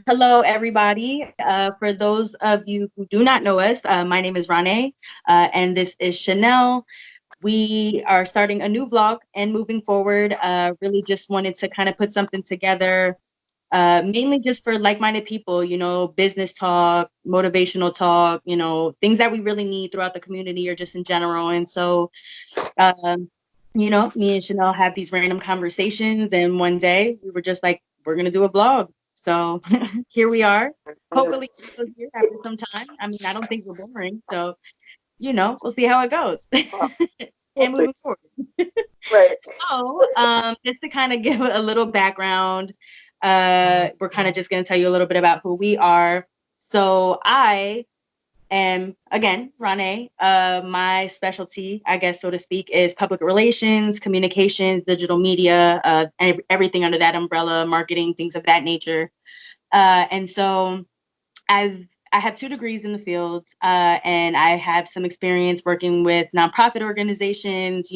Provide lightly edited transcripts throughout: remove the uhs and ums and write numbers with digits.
Hello, everybody. For those of you who do not know us, my name is Ronai, and this is Chynel. We are starting a new vlog and moving forward. Really just wanted to kind of put something together, mainly just for like-minded people, business talk, motivational talk, things that we really need throughout the community or just in general. And so, um, me and Chynel have these random conversations, and one day we were just like, we're going to do a vlog. So here we are. Hopefully, we'll hear after some time. I mean, I don't think we're boring. So, we'll see how it goes. We'll And see. moving forward. Right. So, just to kind of give a little background, we're kind of just going to tell you a little bit about who we are. So, I am, again, Ronai. My specialty, I guess, so to speak, is public relations, communications, digital media, and everything under that umbrella, marketing, things of that nature. And so I have 2 degrees in the field, and I have some experience working with nonprofit organizations,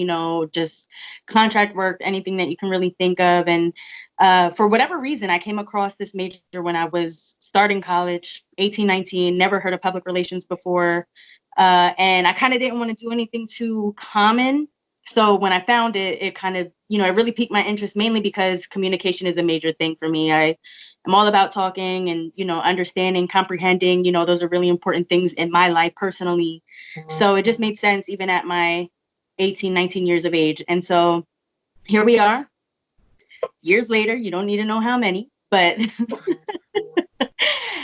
just contract work, anything that you can really think of. And for whatever reason, I came across this major when I was starting college, 18, 19, never heard of public relations before. And I kind of didn't want to do anything too common. So when I found it, it kind of, it really piqued my interest, mainly because communication is a major thing for me. I'm all about talking and, understanding, comprehending, those are really important things in my life personally. So it just made sense even at my 18, 19 years of age. And so here we are, years later. You don't need to know how many, but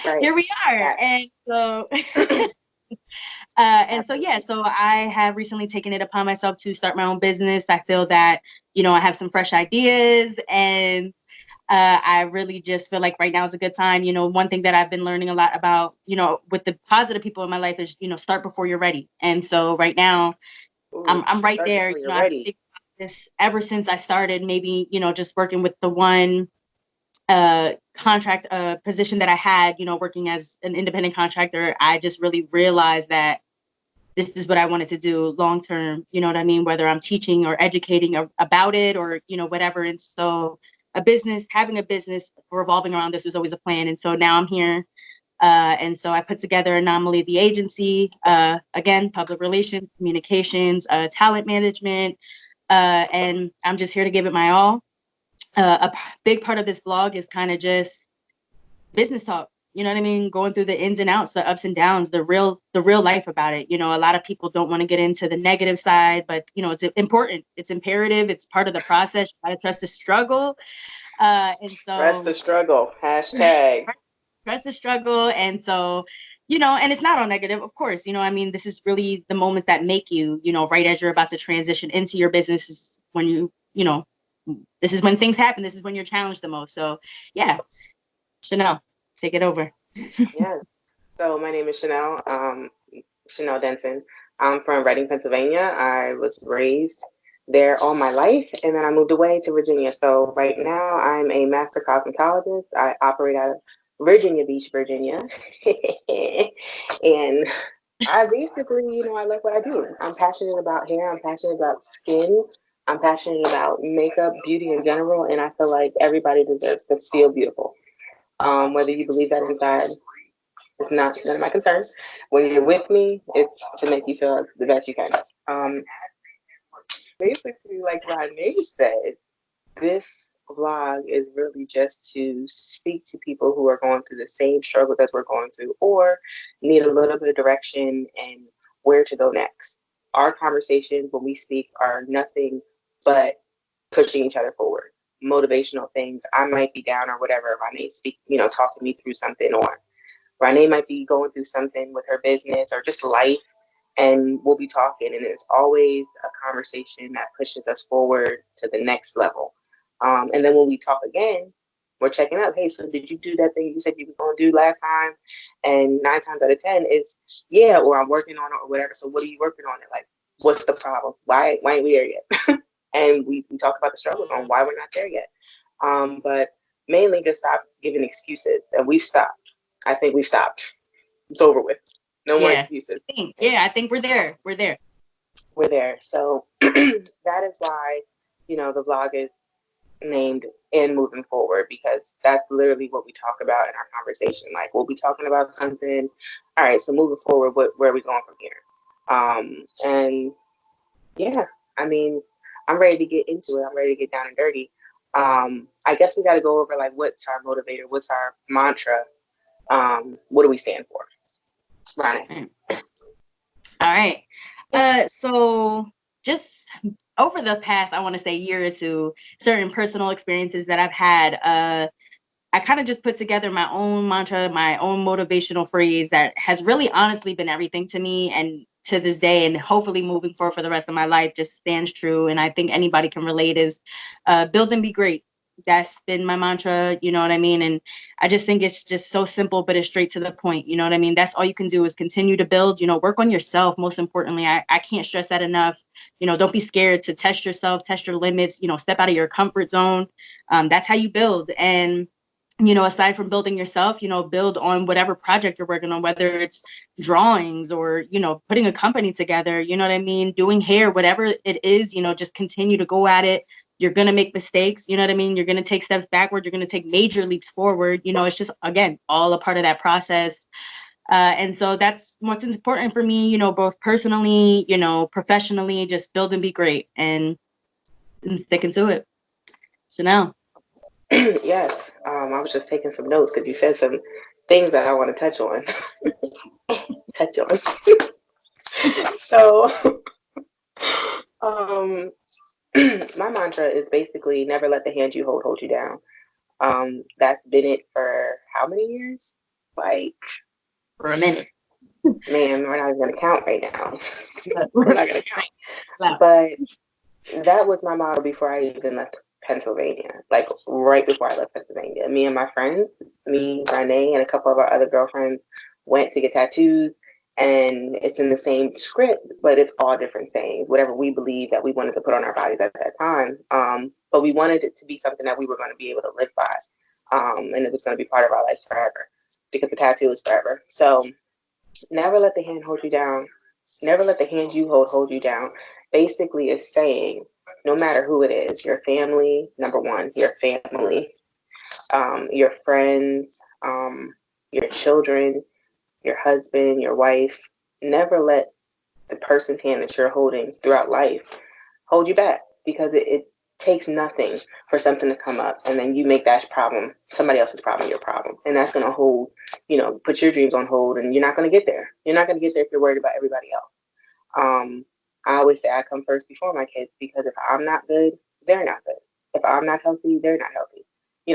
Right. here we are. That. Yeah, so I have recently taken it upon myself to start my own business. I feel that, I have some fresh ideas, and I really just feel like right now is a good time. One thing that I've been learning a lot about, with the positive people in my life is, start before you're ready. And so right now Ooh, I'm right start there. before you're I've ready. been about this ever since I started, maybe, just working with the one contract position that I had, working as an independent contractor. I just really realized that this is what I wanted to do long term, you know what I mean? Whether I'm teaching or educating about it or, whatever. And so having a business revolving around this was always a plan. And so now I'm here. And so I put together Anomaly the Agency, again, public relations, communications, talent management. And I'm just here to give it my all. Big part of this blog is kind of just business talk. You know what I mean? Going through the ins and outs, the ups and downs, the real life about it. A lot of people don't want to get into the negative side, but it's important. It's imperative. It's part of the process. You gotta trust the struggle. And Rest the so struggle. Hashtag. trust the struggle. And so, and it's not all negative, of course. I mean, this is really the moments that make you, right as you're about to transition into your business is when this is when things happen. This is when you're challenged the most. So yeah, Chynel, take it over. Yes. So my name is Chynel Denson. I'm from Reading, Pennsylvania. I was raised there all my life, and then I moved away to Virginia. So right now, I'm a master cosmetologist. I operate out of Virginia Beach, Virginia, and I basically, I like what I do. I'm passionate about hair. I'm passionate about skin. I'm passionate about makeup, beauty in general, and I feel like everybody deserves to feel beautiful. Whether you believe that inside, it's not none of my concerns. When you're with me, it's to make you feel the best you can. Um, Basically, like Rodney said, this vlog is really just to speak to people who are going through the same struggle that we're going through or need a little bit of direction and where to go next. Our conversations when we speak are nothing but pushing each other forward. Motivational things. I might be down or whatever. Renee speak, talking me through something, or Renee might be going through something with her business or just life, and we'll be talking, and it's always a conversation that pushes us forward to the next level. And then when we talk again, we're checking up. Hey, so did you do that thing you said you were going to do last time? And 9 times out of 10, it's yeah, or I'm working on it or whatever. So what are you working on it? Like, what's the problem? Why ain't we there yet? And we talk about the struggles on why we're not there yet. But mainly just stop giving excuses, and we've stopped. I think we've stopped. It's over with. No more Yeah. excuses. I think we're there. We're there. We're there. So that is why, the vlog is named in moving forward, because that's literally what we talk about in our conversation. Like, we'll be talking about something. All right, so moving forward, where are we going from here? And yeah, I mean, I'm ready to get into it. I'm ready to get down and dirty. I guess we got to go over like what's our motivator, what's our mantra, what do we stand for, Ronnie? All right. So just over the past, I want to say year or two, certain personal experiences that I've had, I kind of just put together my own mantra, my own motivational phrase that has really honestly been everything to me and to this day, and hopefully moving forward for the rest of my life just stands true. And I think anybody can relate is build and be great. That's been my mantra, you know what I mean? And I just think it's just so simple, but it's straight to the point. You know what I mean? That's all you can do is continue to build, work on yourself. Most importantly, I can't stress that enough. Don't be scared to test yourself, test your limits, step out of your comfort zone. That's how you build. And aside from building yourself, build on whatever project you're working on, whether it's drawings or, putting a company together, you know what I mean? Doing hair, whatever it is, just continue to go at it. You're going to make mistakes. You know what I mean? You're going to take steps backward. You're going to take major leaps forward. It's just, again, all a part of that process. And so that's what's important for me, both personally, professionally, just build and be great and sticking to it. Chynel. Yes, I was just taking some notes because you said some things that I want to touch on. touch on. So, um, my mantra is basically never let the hand you hold you down. That's been it for how many years? Like, For a minute. Man, we're not even going to count right now. We're not going to count. Wow. But that was my motto before I even left Pennsylvania. Like right before I left Pennsylvania, me and my friends, me, Ronai, and a couple of our other girlfriends went to get tattoos, and it's in the same script, but it's all different sayings, whatever we believe that we wanted to put on our bodies at that time. But we wanted it to be something that we were going to be able to live by, and it was going to be part of our life forever, because the tattoo is forever. So never let the hand hold you down. Never let the hand you hold you down. Basically, is saying no matter who it is, your family, number one, your family, your friends, your children, your husband, your wife, never let the person's hand that you're holding throughout life hold you back, because it takes nothing for something to come up and then you make that problem somebody else's problem your problem, and that's going to hold, put your dreams on hold, and you're not going to get there. You're not going to get there if you're worried about everybody else. I always say I come first before my kids, because if I'm not good, they're not good. If I'm not healthy, they're not healthy.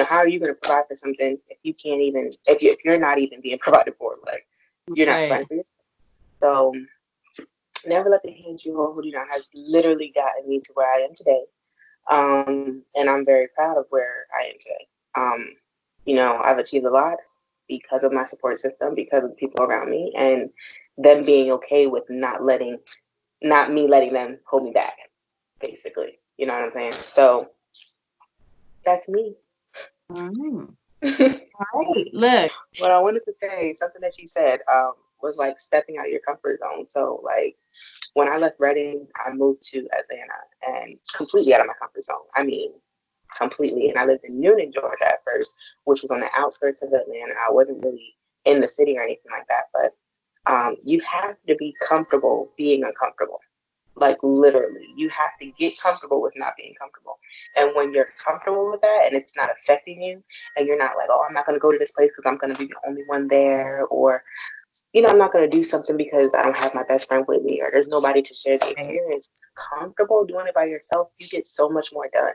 How are you going to provide for something if you can't even, if you're not even being provided for? Like, you're not providing for yourself. So never let the hand you hold you down has literally gotten me to where I am today. And I'm very proud of where I am today. I've achieved a lot because of my support system, because of the people around me, and them being okay with not me letting them hold me back, basically. You know what I'm saying? So that's me. All right. Look. What I wanted to say, something that you said, was like stepping out of your comfort zone. So like when I left Reading, I moved to Atlanta, and completely out of my comfort zone. I mean, completely. And I lived in Noonan, Georgia at first, which was on the outskirts of Atlanta. I wasn't really in the city or anything like that, but you have to be comfortable being uncomfortable. Like literally, you have to get comfortable with not being comfortable. And when you're comfortable with that and it's not affecting you, and you're not like, oh, I'm not going to go to this place because I'm going to be the only one there, or I'm not going to do something because I don't have my best friend with me, or there's nobody to share the experience. Comfortable doing it by yourself, you get so much more done.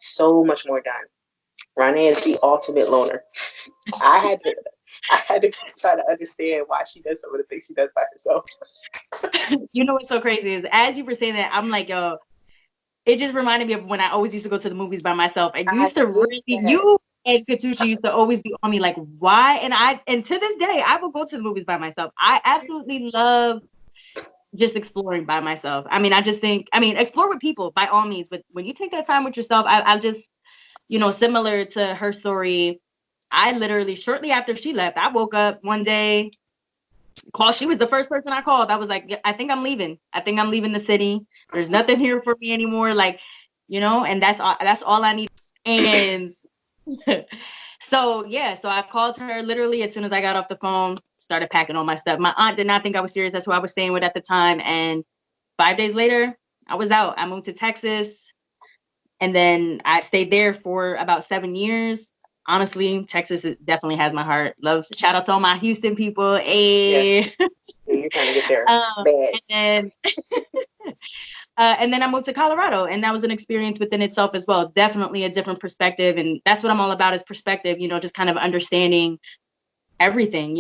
So much more done. Ronnie is the ultimate loner. I had to try to understand why she does some of the things she does by herself. You know what's so crazy is, as you were saying that, I'm like, yo, it just reminded me of when I always used to go to the movies by myself. And you and Katusha used to always be on me like, why? And to this day, I will go to the movies by myself. I absolutely love just exploring by myself. I mean, explore with people by all means, but when you take that time with yourself, I'll just, similar to her story, I literally, shortly after she left, I woke up one day, she was the first person I called. I was like, I think I'm leaving. I think I'm leaving the city. There's nothing here for me anymore. Like, and that's all I need. And so yeah, so I called her literally as soon as I got off the phone, started packing all my stuff. My aunt did not think I was serious. That's who I was staying with at the time. And 5 days later, I was out. I moved to Texas, and then I stayed there for about 7 years. Honestly, Texas definitely has my heart. Love, shout out to all my Houston people. Hey. Yes. Yeah, you're trying to get there bad. And then I moved to Colorado, and that was an experience within itself as well. Definitely a different perspective. And that's what I'm all about, is perspective, just kind of understanding everything,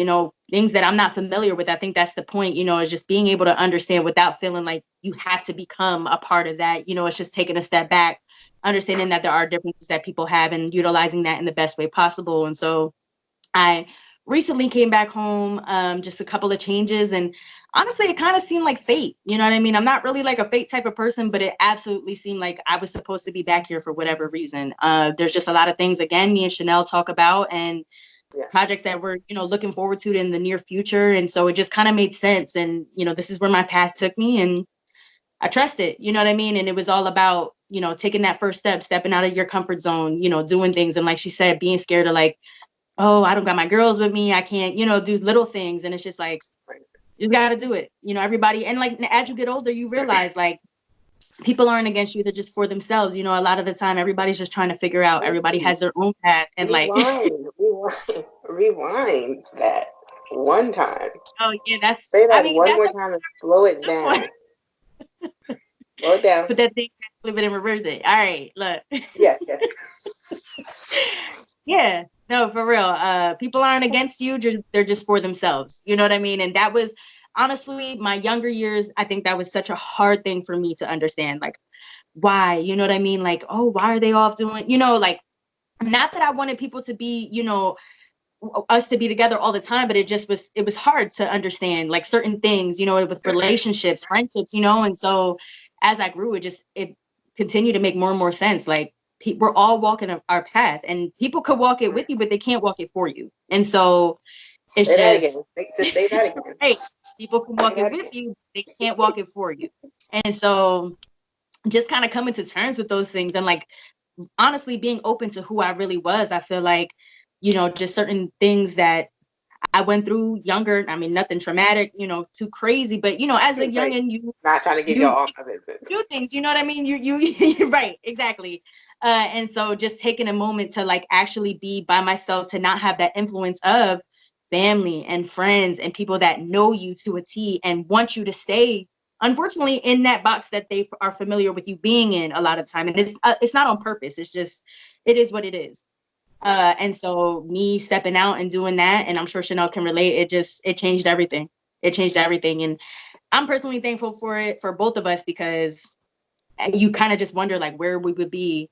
things that I'm not familiar with. I think that's the point, is just being able to understand without feeling like you have to become a part of that. It's just taking a step back, understanding that there are differences that people have and utilizing that in the best way possible. And so I recently came back home, just a couple of changes, and honestly, it kind of seemed like fate. You know what I mean? I'm not really like a fate type of person, but it absolutely seemed like I was supposed to be back here for whatever reason. There's just a lot of things, again, me and Chynel talk about, and projects that we're, looking forward to in the near future. And so it just kind of made sense. And, this is where my path took me, and I trust it, you know what I mean? And it was all about, taking that first step, stepping out of your comfort zone, doing things. And like she said, being scared of like, oh, I don't got my girls with me, I can't, do little things. And it's just like, you got to do it, everybody. And like, as you get older, you realize like people aren't against you, they're just for themselves. A lot of the time, everybody's just trying to figure out, everybody has their own path. And rewind that one time. Oh yeah, that's, say that I mean, one that's more time and slow it down. Slow it down. Put that thing, flip it and reverse it. All right, look. Yes. Yeah, no, for real. People aren't against you, they're just for themselves. You know what I mean? And that was honestly my younger years. I think that was such a hard thing for me to understand. Like, why? You know what I mean? Like, oh, why are they off doing, like, not that I wanted people to be, us to be together all the time, but it was hard to understand like certain things, with relationships, friendships, and so as I grew, it continued to make more and more sense. Like, we're all walking our path, and people could walk it with you, but they can't walk it for you. And so it's say that just again. Say that again. right. People can walk it with you, they can't walk it for you. And so just kind of coming to terms with those things, and like honestly being open to who I really was. I feel like, just certain things that I went through younger. I mean, nothing traumatic, too crazy, but as a youngin', you not trying to get y'all off of it. Do things, you know what I mean? You right, exactly. And so just taking a moment to like actually be by myself, to not have that influence of family and friends and people that know you to a T and want you to stay, unfortunately, in that box that they are familiar with you being in a lot of the time. And it's not on purpose. It's just, it is what it is. And so me stepping out and doing that, and I'm sure Chynel can relate, it changed everything. It changed everything. And I'm personally thankful for it, for both of us, because you kind of just wonder like where we would be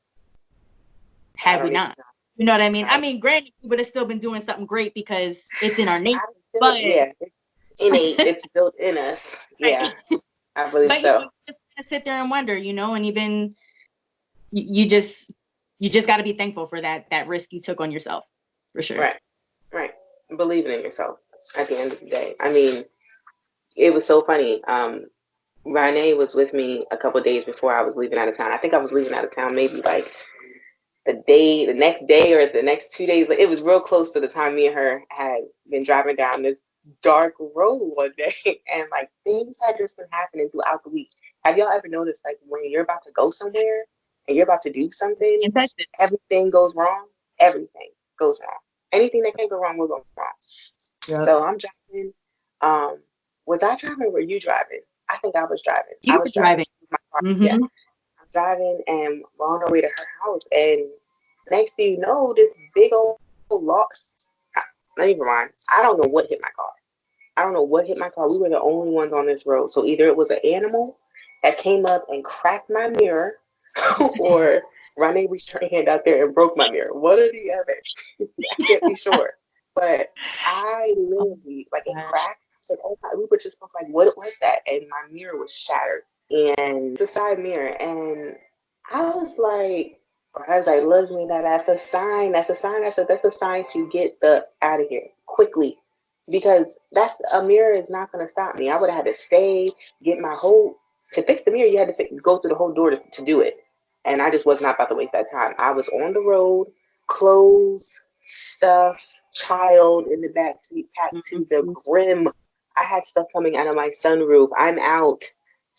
had we not. You know what I mean? I mean, granted, we would have still been doing something great because it's in our nature. But yeah, it's innate. It's built in us. Yeah, I believe so. You just sit there and wonder, and even you just got to be thankful for that risk you took on yourself, for sure. Right. Believing in yourself at the end of the day. I mean, it was so funny. Ronai was with me a couple of days before I was leaving out of town. I think I was leaving out of town maybe like the next day or the next 2 days. It was real close to the time me and her had been driving down this dark road one day, and like things had just been happening throughout the week. Have y'all ever noticed like when you're about to go somewhere and you're about to do something, everything goes wrong? Everything goes wrong. Anything that can go wrong will go wrong. Yep. So I'm driving. Was I driving or were you driving? I think I was driving. You were driving. My car. Mm-hmm. Yeah. I'm driving and we're on our way to her house. And next thing you know, this big old loss. Not even mind. I don't know what hit my car. I don't know what hit my car. We were the only ones on this road. So either it was an animal that came up and cracked my mirror, or Ronnie reached her hand out there and broke my mirror. One or the other. I can't be sure. But I literally, like, it cracked. I was like, oh my, we were just like, what was that? And my mirror was shattered. And the side mirror. And I was like, look me, that's a sign. That's a sign. That's a sign to get the out of here quickly. Because that's a mirror is not going to stop me. I would have had to stay, get my whole, to fix the mirror, you had to go through the whole door to do it. And I just was not about to waste that time. I was on the road, clothes, stuff, child in the back seat, packed to the Mhm. brim. I had stuff coming out of my sunroof. I'm out.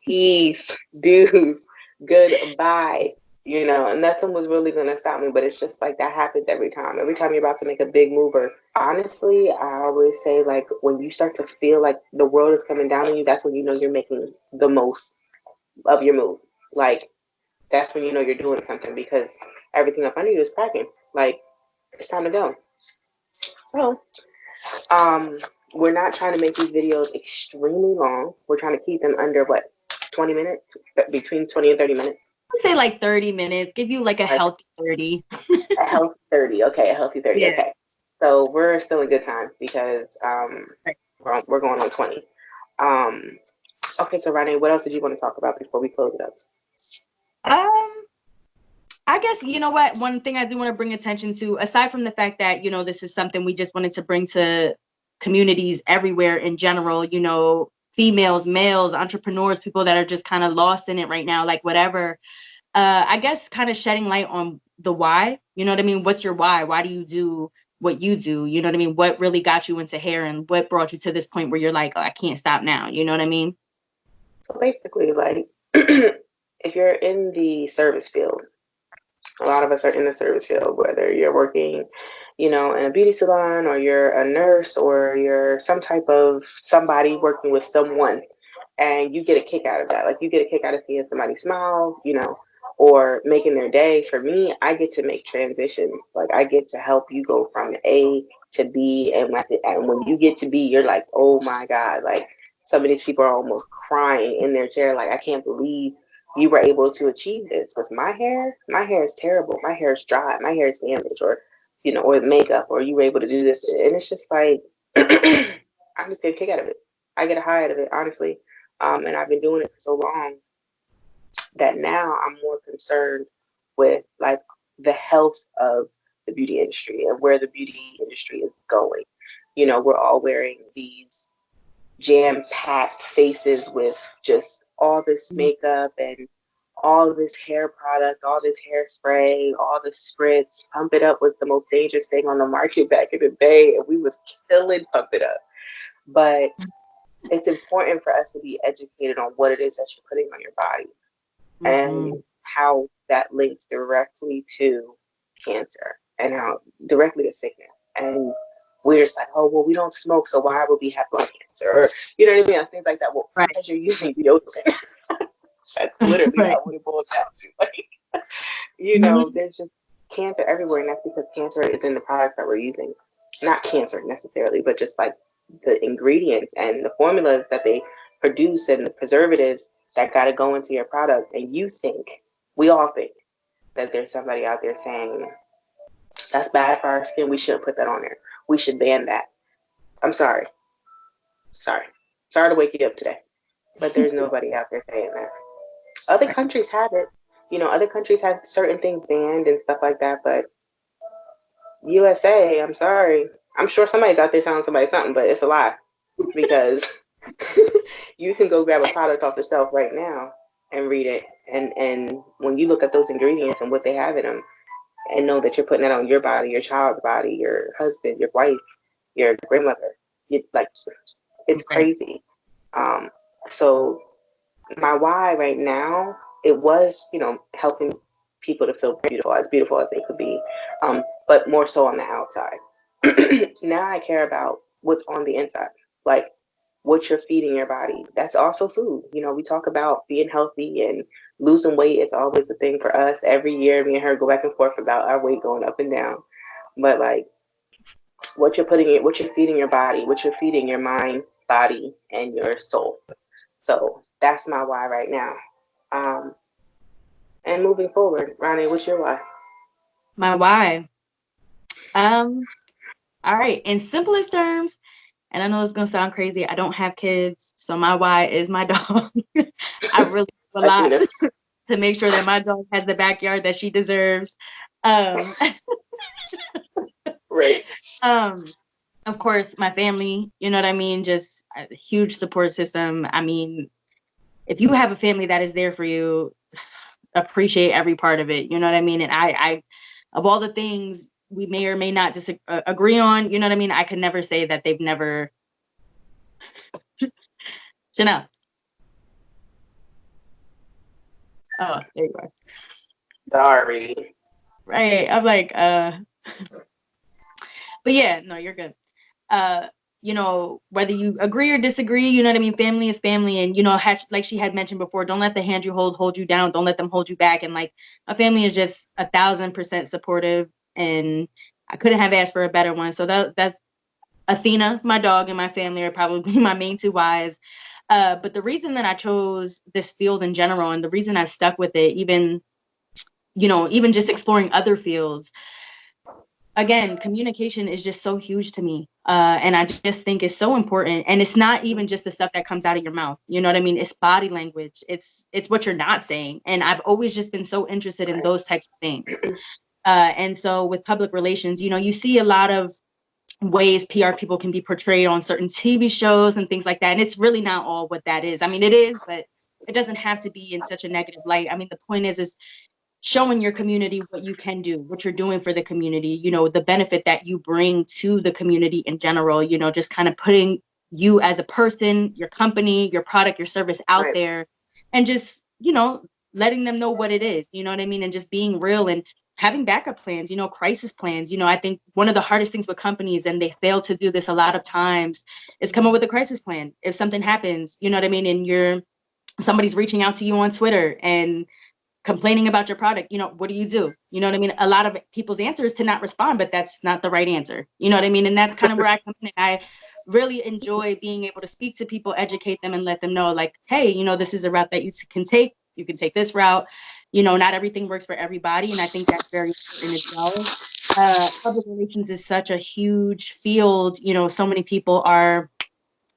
Ease, dues, goodbye. You know, and nothing was really going to stop me, but it's just like that happens every time. Every time you're about to make a big move, or honestly, I always say, like, when you start to feel like the world is coming down on you, that's when you know you're making the most of your move. Like, that's when you know you're doing something, because everything up under you is cracking. Like, it's time to go. So, um, we're not trying to make these videos extremely long. We're trying to keep them under what, 20 minutes, between 20 and 30 minutes. I'd say like 30 minutes. Give you like a Like healthy 30. a healthy 30. Okay, a healthy 30. Yeah. Okay. So we're still in good time because we're going on 20. Um, okay, so Ronnie, what else did you want to talk about before we close it up? Um, I guess, you know what, one thing I do want to bring attention to, aside from the fact that, you know, this is something we just wanted to bring to communities everywhere in general, you know, females, males, entrepreneurs, people that are just kind of lost in it right now, like whatever. I guess kind of shedding light on the why, you know what I mean? What's your why? Why do you do what you do? You know what I mean? What really got you into hair and what brought you to this point where you're like, oh, I can't stop now. You know what I mean? So basically, like, if you're in the service field, a lot of us are in the service field, whether you're working, you know, in a beauty salon, or you're a nurse, or you're some type of somebody working with someone, and you get a kick out of that. Like, you get a kick out of seeing somebody smile, you know, or making their day. For me, I get to make transitions. Like, I get to help you go from A to B, and when you get to B, you're like, oh my God, like, some of these people are almost crying in their chair, like, I can't believe you were able to achieve this. With my hair is terrible. My hair is dry. My hair is damaged, or, you know, or makeup, or you were able to do this. And it's just like, I just get a kick out of it. I get a high out of it, honestly. And I've been doing it for so long that now I'm more concerned with, like, the health of the beauty industry and where the beauty industry is going. You know, we're all wearing these jam-packed faces with just all this makeup and all this hair product, all this hairspray, all this spritz. Pump It Up was the most dangerous thing on the market back in the day, and we was killing Pump It Up. But it's important for us to be educated on what it is that you're putting on your body, Mm-hmm. and how that links directly to cancer, and how directly to sickness. And we're just like, oh, well, we don't smoke, so why would we have lung cancer? Or, you know what I mean? Things like that. Well, Right. because you're using deodorant. That's literally Right. how it boils down to. Like, you know, Mhm. there's just cancer everywhere, and that's because cancer is in the products that we're using. Not cancer necessarily, but just like the ingredients and the formulas that they produce and the preservatives that got to go into your product. And we all think, that there's somebody out there saying, that's bad for our skin, we shouldn't put that on there. We should ban that. I'm sorry. Sorry. Sorry to wake you up today. But there's nobody out there saying that. Other Right. countries have it. You know, other countries have certain things banned and stuff like that, but USA, I'm sorry. I'm sure somebody's out there telling somebody something, but it's a lie. Because you can go grab a product off the shelf right now and read it. And when you look at those ingredients and what they have in them, and know that you're putting that on your body, your child's body, your husband, your wife, your grandmother, like, it's Right. crazy. So my why right now, it was, you know, helping people to feel beautiful as they could be, but more so on the outside. Now I care about what's on the inside, like what you're feeding your body. That's also food. You know, we talk about being healthy and losing weight is always a thing for us. Every year, me and her go back and forth about our weight going up and down. But like, what you're feeding your body, what you're feeding your mind, body, and your soul. So that's my why right now. Um, and moving forward, Ronnie, what's your why? My why. Um, all right. In simplest terms, and I know it's gonna sound crazy, I don't have kids, so my why is my dog. I really do a lot Athena. to make sure that my dog has the backyard that she deserves. Um, Right. um, of course, my family, you know what I mean? Just a huge support system. I mean, if you have a family that is there for you, appreciate every part of it. You know what I mean? And I of all the things we may or may not agree on, you know what I mean? I could never say that they've never. Chynel. Oh, there you are. Sorry. Right. I'm like, but yeah, no, you're good. You know, whether you agree or disagree, you know what I mean? Family is family. And, you know, like she had mentioned before, don't let the hand you hold you down. Don't let them hold you back. And like, a family is just 1,000% supportive. And I couldn't have asked for a better one. So that's Athena, my dog, and my family are probably my main two whys. But the reason that I chose this field in general, and the reason I've stuck with it, even, you know, even just exploring other fields, again, communication is just so huge to me. And I just think it's so important. And it's not even just the stuff that comes out of your mouth. You know what I mean? It's body language. It's what you're not saying. And I've always just been so interested in those types of things. And so with public relations, you know, you see a lot of ways PR people can be portrayed on certain TV shows and things like that. And it's really not all what that is. I mean, it is, but it doesn't have to be in such a negative light. I mean, the point is showing your community what you can do, what you're doing for the community, you know, the benefit that you bring to the community in general, you know, just kind of putting you as a person, your company, your product, your service out Right. there, and just, you know, letting them know what it is, you know what I mean? And just being real and having backup plans, you know, crisis plans. You know, I think one of the hardest things with companies, and they fail to do this a lot of times, is come up with a crisis plan. If something happens, you know what I mean? And somebody's reaching out to you on Twitter and complaining about your product, you know, what do? You know what I mean? A lot of people's answer is to not respond, but that's not the right answer. You know what I mean? And that's kind of where I come in. I really enjoy being able to speak to people, educate them, and let them know, like, hey, you know, this is a route that you can take. You can take this route. You know, not everything works for everybody. And I think that's very important as well. Public relations is such a huge field. You know, so many people are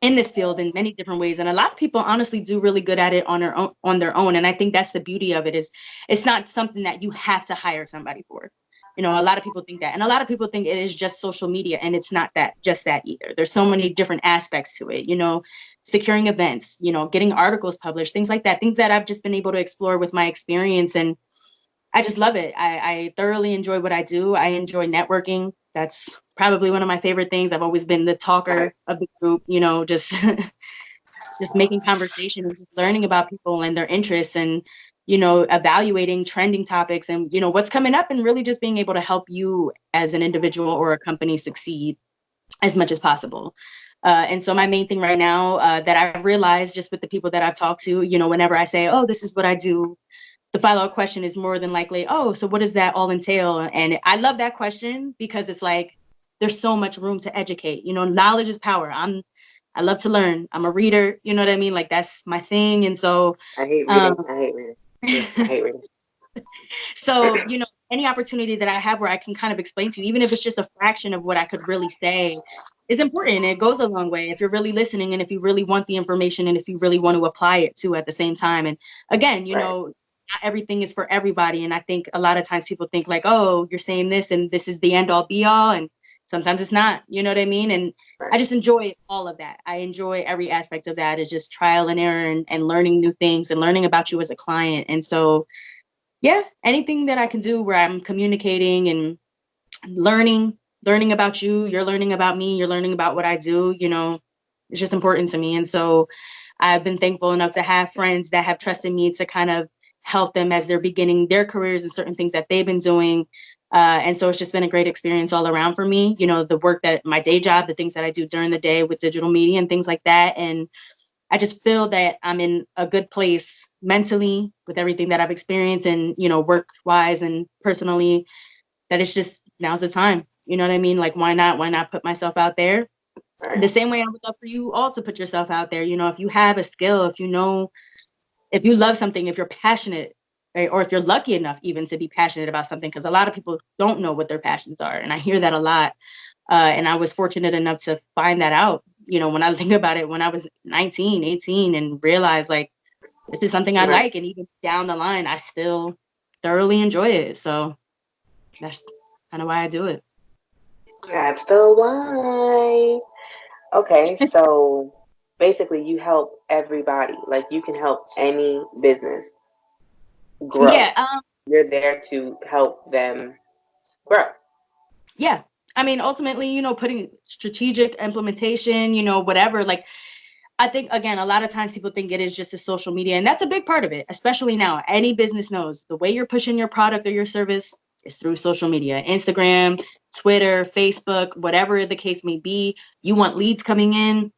in this field in many different ways, and a lot of people honestly do really good at it on their own. And I think that's the beauty of it, is it's not something that you have to hire somebody for. You know, a lot of people think that, and a lot of people think it is just social media, and it's not that either. There's so many different aspects to it, you know, securing events, you know, getting articles published, things like that, things that I've just been able to explore with my experience. And I just love it. I thoroughly enjoy what I do. I enjoy networking. That's probably one of my favorite things. I've always been the talker of the group, you know, just just making conversation and just learning about people and their interests, and, you know, evaluating trending topics and, you know, what's coming up, and really just being able to help you as an individual or a company succeed as much as possible. And so my main thing right now, that I've realized just with the people that I've talked to, you know, whenever I say, oh, this is what I do, the follow-up question is more than likely, oh, so what does that all entail? And I love that question, because it's like, there's so much room to educate. You know, knowledge is power. I love to learn. I'm a reader, you know what I mean? Like, that's my thing. And so, I hate reading. um, I hate reading. I hate reading. so, you know, any opportunity that I have where I can kind of explain to you, even if it's just a fraction of what I could really say, is important. It goes a long way if you're really listening, and if you really want the information, and if you really want to apply it too at the same time. And again, you Right. know, not everything is for everybody. And I think a lot of times people think like, oh, you're saying this and this is the end all be all. And sometimes it's not, you know what I mean? And I Right. just enjoy all of that. I enjoy every aspect of that. Is just trial and error, and learning new things and learning about you as a client. And so, yeah, anything that I can do where I'm communicating and learning about you, you're learning about me, you're learning about what I do, you know, it's just important to me. And so I've been thankful enough to have friends that have trusted me to kind of help them as they're beginning their careers and certain things that they've been doing. And so it's just been a great experience all around for me. You know, the work that my day job, the things that I do during the day with digital media and things like that. And I just feel that I'm in a good place mentally with everything that I've experienced, and, you know, work wise and personally, that it's just, now's the time. You know what I mean? Like, why not? Why not put myself out there? Right. The same way I would love for you all to put yourself out there. You know, if you have a skill, if you know, if you love something, if you're passionate, right, or if you're lucky enough even to be passionate about something, because a lot of people don't know what their passions are. And I hear that a lot. And I was fortunate enough to find that out, you know, when I think about it, when I was 19, 18, and realized like, this is something I Right. like. And even down the line, I still thoroughly enjoy it. So that's kind of why I do it. That's the why. Okay, so basically, you help everybody. Like, you can help any business. grow. Yeah. You're there to help them grow. Yeah. I mean, ultimately, putting strategic implementation, whatever, like, I think, again, a lot of times people think it is just the social media, and that's a big part of it, especially now. Any business knows the way you're pushing your product or your service is through social media, Instagram, Twitter, Facebook, whatever the case may be. You want leads coming in.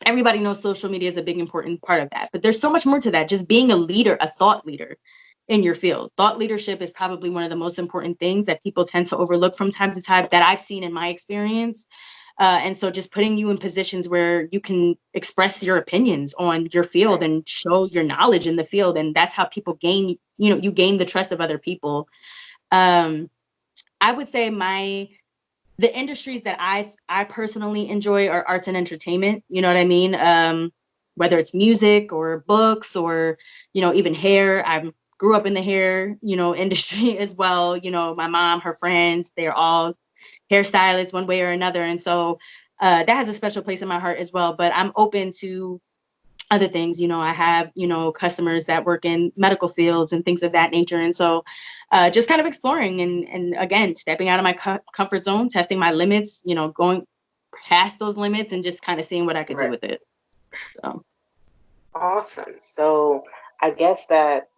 Everybody knows social media is a big important part of that, but there's so much more to that. Just being a leader, a thought leader in your field. Thought leadership is probably one of the most important things that people tend to overlook from time to time, that I've seen in my experience. And so just putting you in positions where you can express your opinions on your field and show your knowledge in the field. And that's how people gain, you gain the trust of other people. I would say the industries that I personally enjoy are arts and entertainment. You know what I mean? Whether it's music or books or, even hair. I grew up in the hair, industry as well. My mom, her friends, they're all hairstylists one way or another. And so that has a special place in my heart as well. But I'm open to other things. I have, customers that work in medical fields and things of that nature. And so just kind of exploring and again, stepping out of my comfort zone, testing my limits, going past those limits and just kind of seeing what I could do with it. So. Awesome. So I guess that,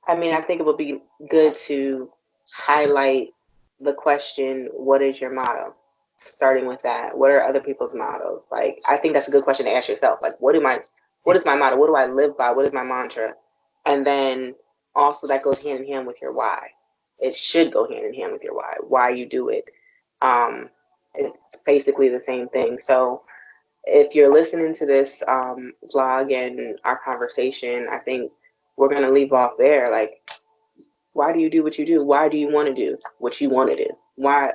I think it would be good to highlight the question, what is your motto? Starting with that, what are other people's mottos? Like, I think that's a good question to ask yourself. Like, what is my motto? What do I live by? What is my mantra? And then also that goes hand in hand with your why. It should go hand in hand with your why you do it. It's basically the same thing. So if you're listening to this vlog and our conversation, I think we're going to leave off there. Like, why do you do what you do? Why do you want to do what you want to do? Why?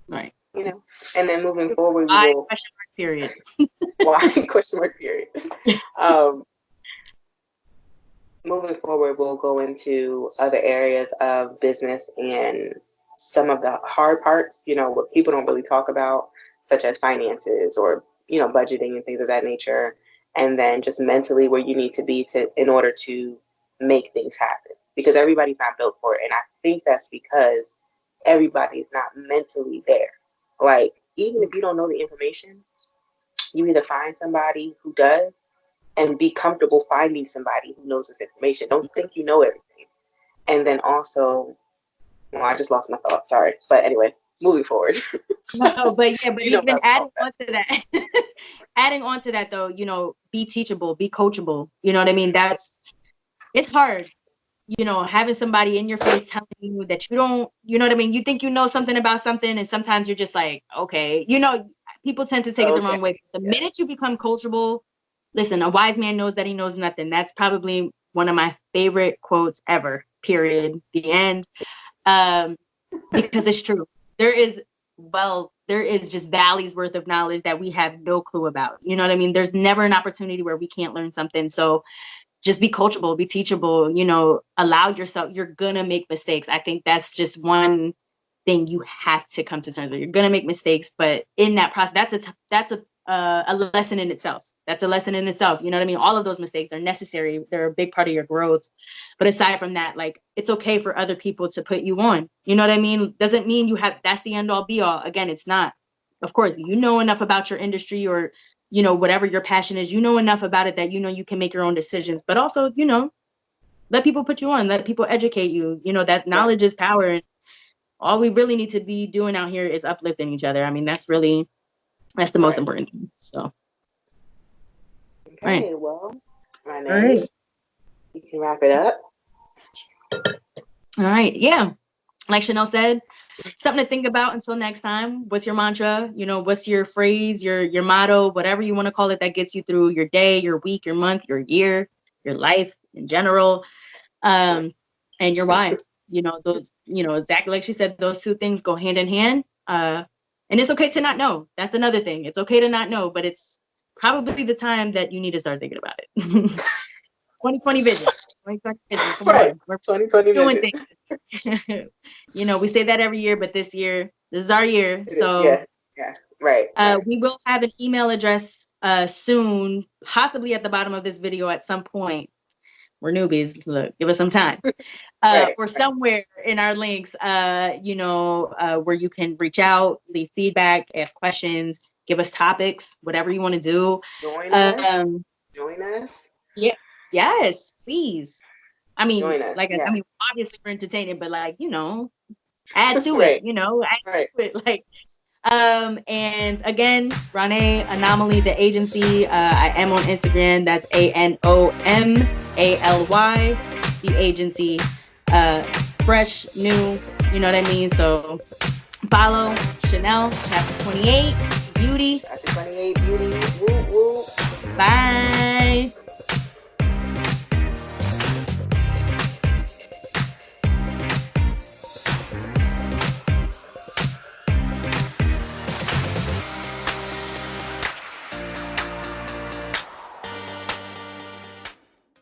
Right. And then moving forward, we Why? will. Question mark, period. Why? Question mark, period. Moving forward, we'll go into other areas of business and some of the hard parts, what people don't really talk about, such as finances or, budgeting and things of that nature. And then just mentally where you need to be in order to make things happen, because everybody's not built for it. And I think that's because everybody's not mentally there. Like, even if you don't know the information, you either find somebody who does, and be comfortable finding somebody who knows this information. Don't think you know everything. And then also, well, I just lost my thought. Sorry. But anyway, moving forward. No, but even adding on to that, adding on to that though, be teachable, be coachable. You know what I mean? It's hard, having somebody in your face telling you that you don't, you know what I mean? You think you know something about something, and sometimes you're just like, okay, people tend to take it the wrong way. The minute you become coachable, listen, a wise man knows that he knows nothing. That's probably one of my favorite quotes ever, period. The end. Because it's true. There is just valleys worth of knowledge that we have no clue about. You know what I mean? There's never an opportunity where we can't learn something. So just be coachable, be teachable, allow yourself, you're gonna make mistakes. I think that's just one thing you have to come to terms with. You're gonna make mistakes, but in that process, that's a lesson in itself. That's a lesson in itself. You know what I mean? All of those mistakes are necessary. They're a big part of your growth. But aside from that, like, it's okay for other people to put you on. You know what I mean? Doesn't mean that's the end all be all. Again, it's not. Of course, you know enough about your industry or, whatever your passion is, enough about it that, you can make your own decisions, but also, let people put you on, let people educate you, that knowledge is power. And all we really need to be doing out here is uplifting each other. I mean, that's the most important thing. So. Okay, well, my name. All right. You can wrap it up. All right. Yeah. Like Chynel said, something to think about until next time. What's your mantra? What's your phrase, your motto, whatever you want to call it, that gets you through your day, your week, your month, your year, your life in general. And your why. Those, exactly like she said, those two things go hand in hand. And it's okay to not know. That's another thing. It's okay to not know, but it's probably the time that you need to start thinking about it. 2020 vision. 2020 vision. Come on. We're 2020 doing vision. things. We say that every year, but this is our year. So yeah, right. We will have an email address soon, possibly at the bottom of this video at some point. we're newbies. Look, give us some time. Or somewhere in our links, where you can reach out, leave feedback, ask questions, give us topics, whatever you want to do. Join us. Join us. Yeah. Yes, please. I mean, Join us. like, Yeah. I mean, obviously we're entertaining, but like, add to Right. it, add Right. to it. Like, and again, Ronai, Anomaly the Agency. I am on Instagram. That's ANOMALY, the agency. Fresh, new, you know what I mean? So follow Chynel, chapter 28, Beauty. Chapter 28, Beauty. Woo, woo. Bye.